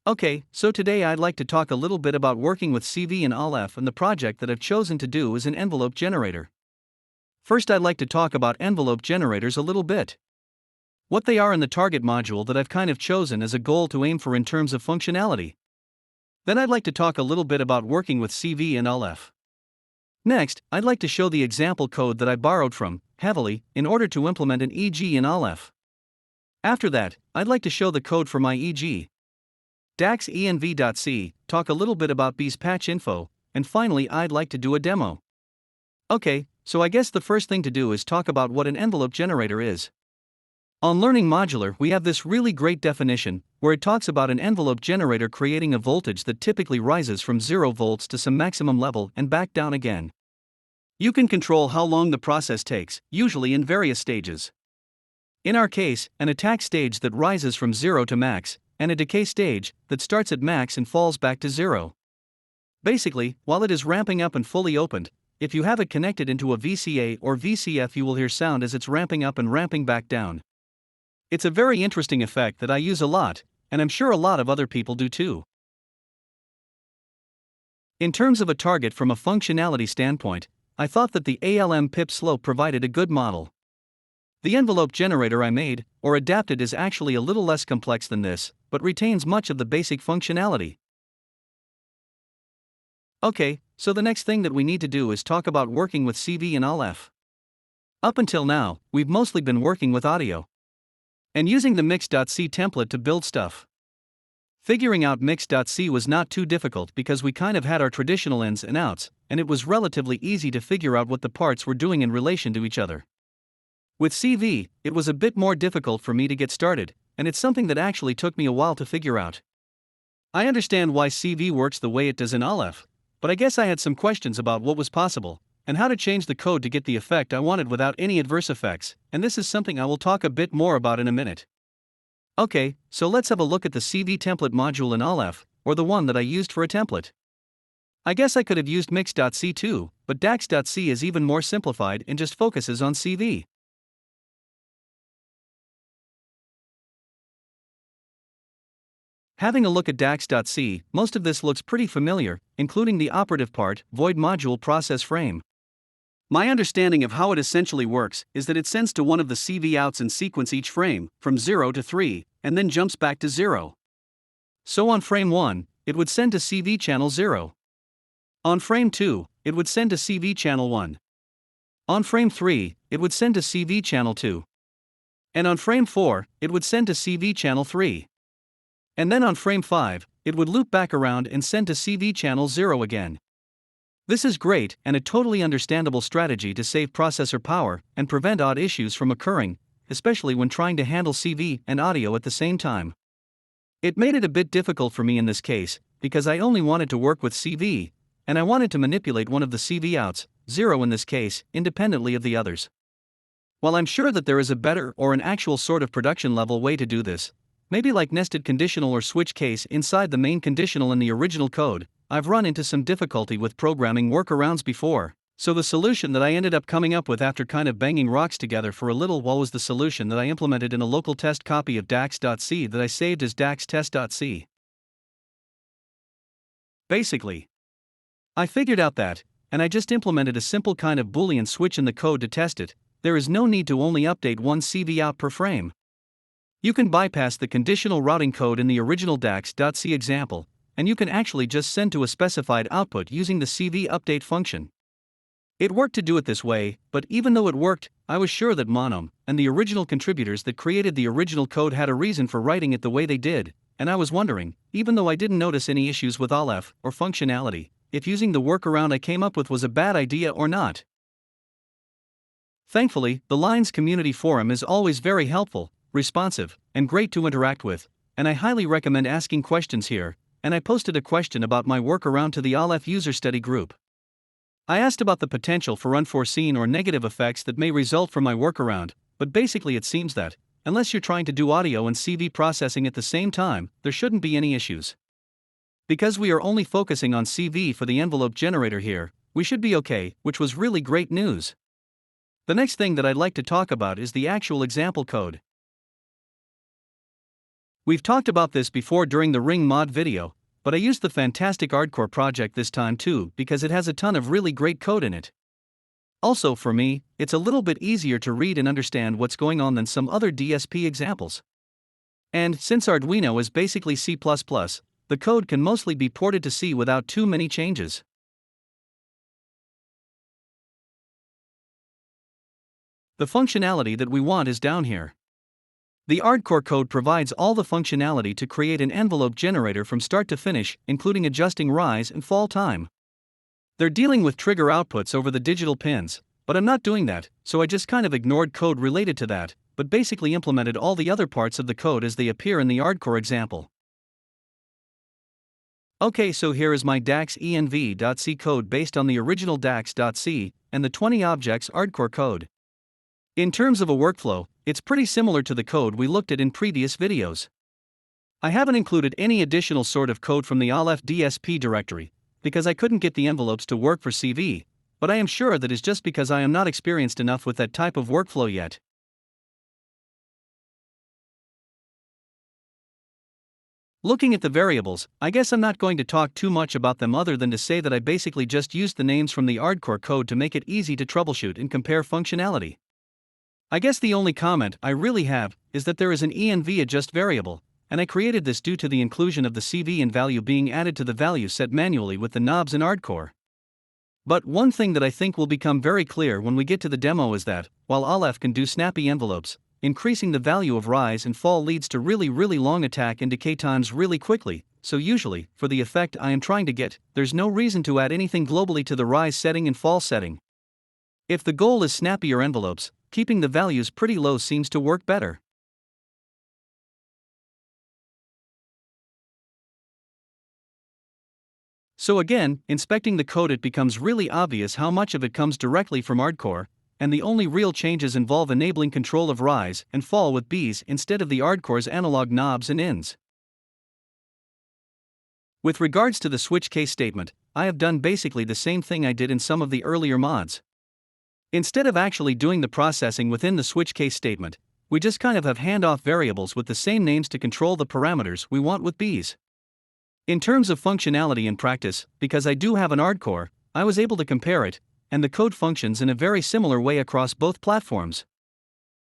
Okay, so today I'd like to talk a little bit about working with CV and aleph, and the project that I've chosen to do is an envelope generator. First, I'd like to talk about envelope generators a little bit. What they are in the target module that I've kind of chosen as a goal to aim for in terms of functionality. Then I'd like to talk a little bit about working with CV and aleph. Next, I'd like to show the example code that I borrowed from, heavily, in order to implement an EG in aleph. After that, I'd like to show the code for my EG. dax-env.c, talk a little bit about B's patch info, and finally I'd like to do a demo. Okay, so I guess the first thing to do is talk about what an envelope generator is. On Learning Modular, we have this really great definition, where it talks about an envelope generator creating a voltage that typically rises from 0 volts to some maximum level and back down again. You can control how long the process takes, usually in various stages. In our case, an attack stage that rises from 0 to max, and a decay stage that starts at max and falls back to 0. Basically, while it is ramping up and fully opened, if you have it connected into a VCA or VCF, you will hear sound as it's ramping up and ramping back down. It's a very interesting effect that I use a lot, and I'm sure a lot of other people do too. In terms of a target from a functionality standpoint, I thought that the ALM Pip Slope provided a good model. The envelope generator I made, or adapted, is actually a little less complex than this, but retains much of the basic functionality. Okay, so the next thing that we need to do is talk about working with CV and aleph. Up until now, we've mostly been working with audio and using the mix.c template to build stuff. Figuring out mix.c was not too difficult because we kind of had our traditional ins and outs, and it was relatively easy to figure out what the parts were doing in relation to each other. With CV, it was a bit more difficult for me to get started, and it's something that actually took me a while to figure out. I understand why CV works the way it does in aleph, but I guess I had some questions about what was possible, and how to change the code to get the effect I wanted without any adverse effects, and this is something I will talk a bit more about in a minute. Okay, so let's have a look at the CV template module in aleph, or the one that I used for a template. I guess I could have used mix.c too, but dax.c is even more simplified and just focuses on CV. Having a look at dax.c, most of this looks pretty familiar, including the operative part, void module process frame. My understanding of how it essentially works is that it sends to one of the CV outs in sequence each frame, from 0 to 3, and then jumps back to 0. So on frame 1, it would send to CV channel 0. On frame 2, it would send to CV channel 1. On frame 3, it would send to CV channel 2. And on frame 4, it would send to CV channel 3. And then on frame 5, it would loop back around and send to CV channel 0 again. This is great and a totally understandable strategy to save processor power and prevent odd issues from occurring, especially when trying to handle CV and audio at the same time. It made it a bit difficult for me in this case, because I only wanted to work with CV, and I wanted to manipulate one of the CV outs, 0 in this case, independently of the others. While I'm sure that there is a better or an actual sort of production level way to do this, maybe like nested conditional or switch case inside the main conditional in the original code, I've run into some difficulty with programming workarounds before, so the solution that I ended up coming up with after kind of banging rocks together for a little while was the solution that I implemented in a local test copy of dax.c that I saved as dax-test.c. Basically, I figured out that, and I just implemented a simple kind of Boolean switch in the code to test it. There is no need to only update one CV out per frame. You can bypass the conditional routing code in the original dax.c example, and you can actually just send to a specified output using the CV update function. It worked to do it this way, but even though it worked, I was sure that monome and the original contributors that created the original code had a reason for writing it the way they did, and I was wondering, even though I didn't notice any issues with aleph or functionality, if using the workaround I came up with was a bad idea or not. Thankfully, the Lines community forum is always very helpful, responsive, and great to interact with, and I highly recommend asking questions here, and I posted a question about my workaround to the aleph user study group. I asked about the potential for unforeseen or negative effects that may result from my workaround, but basically it seems that, unless you're trying to do audio and CV processing at the same time, there shouldn't be any issues. Because we are only focusing on CV for the envelope generator here, we should be okay, which was really great news. The next thing that I'd like to talk about is the actual example code. We've talked about this before during the ring mod video, but I used the fantastic Ardcore project this time too because it has a ton of really great code in it. Also, for me, it's a little bit easier to read and understand what's going on than some other DSP examples. And since Arduino is basically C++, the code can mostly be ported to C without too many changes. The functionality that we want is down here. The Ardcore code provides all the functionality to create an envelope generator from start to finish, including adjusting rise and fall time. They're dealing with trigger outputs over the digital pins, but I'm not doing that, so I just kind of ignored code related to that, but basically implemented all the other parts of the code as they appear in the Ardcore example. Okay, so here is my DAX-env.c code based on the original DAX.c and the 20 objects Ardcore code. In terms of a workflow, it's pretty similar to the code we looked at in previous videos. I haven't included any additional sort of code from the aleph-DSP directory, because I couldn't get the envelopes to work for CV, but I am sure that is just because I am not experienced enough with that type of workflow yet. Looking at the variables, I guess I'm not going to talk too much about them other than to say that I basically just used the names from the Ardcore code to make it easy to troubleshoot and compare functionality. I guess the only comment I really have is that there is an env adjust variable, and I created this due to the inclusion of the CV in value being added to the value set manually with the knobs in Ardcore. But one thing that I think will become very clear when we get to the demo is that, while aleph can do snappy envelopes, increasing the value of rise and fall leads to really long attack and decay times really quickly, so usually, for the effect I am trying to get, there's no reason to add anything globally to the rise setting and fall setting. If the goal is snappier envelopes, keeping the values pretty low seems to work better. So again, inspecting the code, it becomes really obvious how much of it comes directly from Ardcore, and the only real changes involve enabling control of rise and fall with Bs instead of the Ardcore's analog knobs and ins. With regards to the switch case statement, I have done basically the same thing I did in some of the earlier mods. Instead of actually doing the processing within the switch case statement, we just kind of have handoff variables with the same names to control the parameters we want with Bs. In terms of functionality in practice, because I do have an Ardcore, I was able to compare it, and the code functions in a very similar way across both platforms.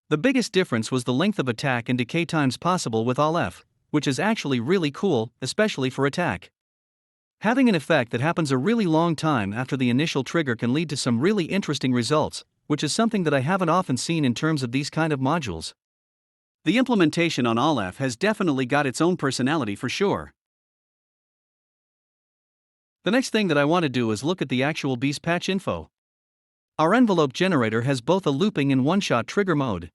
The biggest difference was the length of attack and decay times possible with aleph, which is actually really cool, especially for attack. Having an effect that happens a really long time after the initial trigger can lead to some really interesting results, which is something that I haven't often seen in terms of these kind of modules. The implementation on aleph has definitely got its own personality for sure. The next thing that I want to do is look at the actual Bs patch info. Our envelope generator has both a looping and one-shot trigger mode.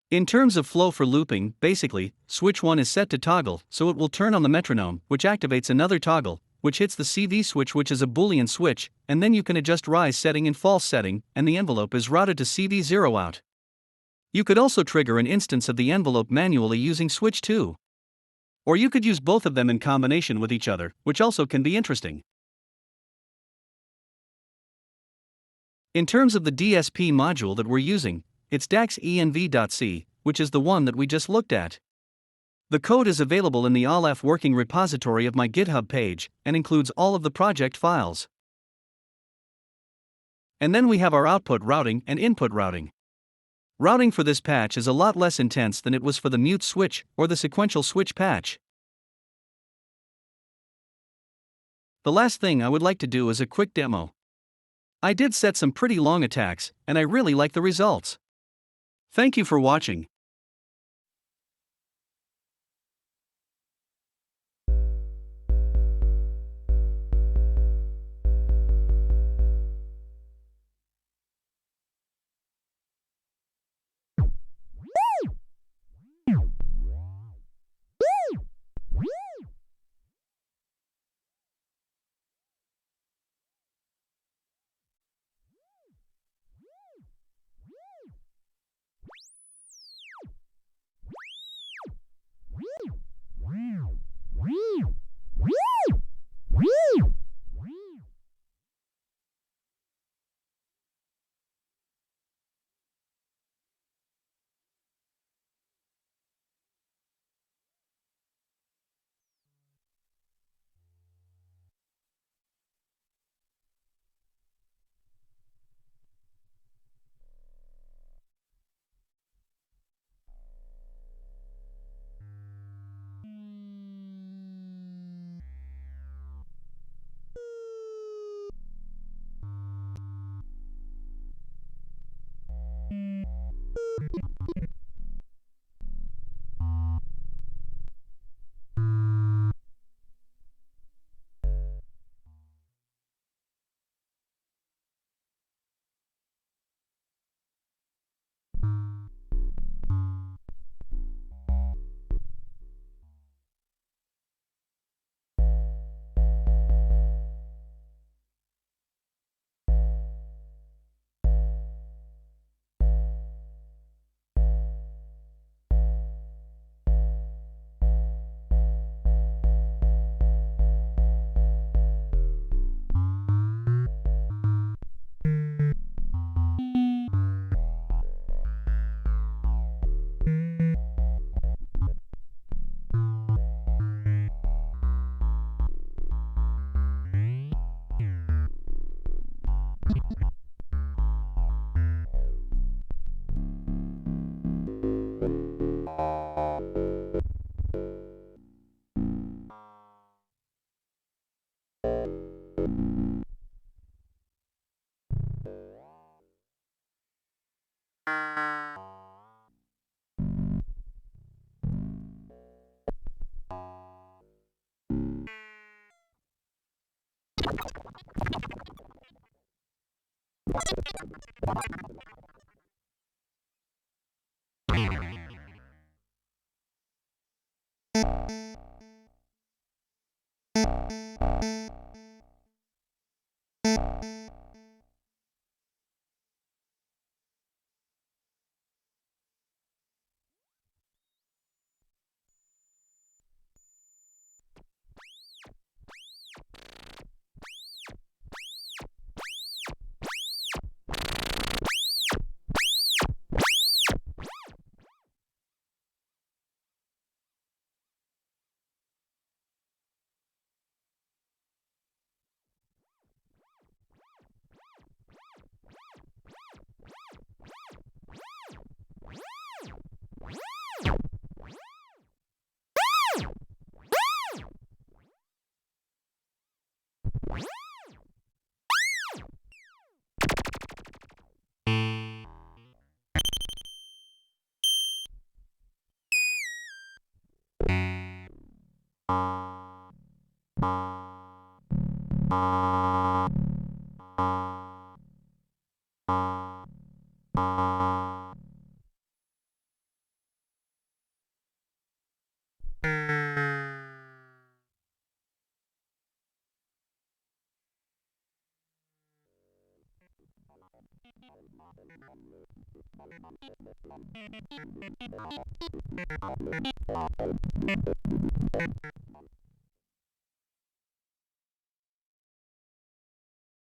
In terms of flow for looping, basically, switch 1 is set to toggle, so it will turn on the metronome, which activates another toggle, which hits the CV switch, which is a Boolean switch, and then you can adjust rise setting and fall setting, and the envelope is routed to CV0 out. You could also trigger an instance of the envelope manually using switch 2. Or you could use both of them in combination with each other, which also can be interesting. In terms of the DSP module that we're using, it's DAX-env.c, which is the one that we just looked at. The code is available in the aleph working repository of my GitHub page, and includes all of the project files. And then we have our output routing and input routing. Routing for this patch is a lot less intense than it was for the mute switch or the sequential switch patch. The last thing I would like to do is a quick demo. I did set some pretty long attacks, and I really like the results. Thank you for watching.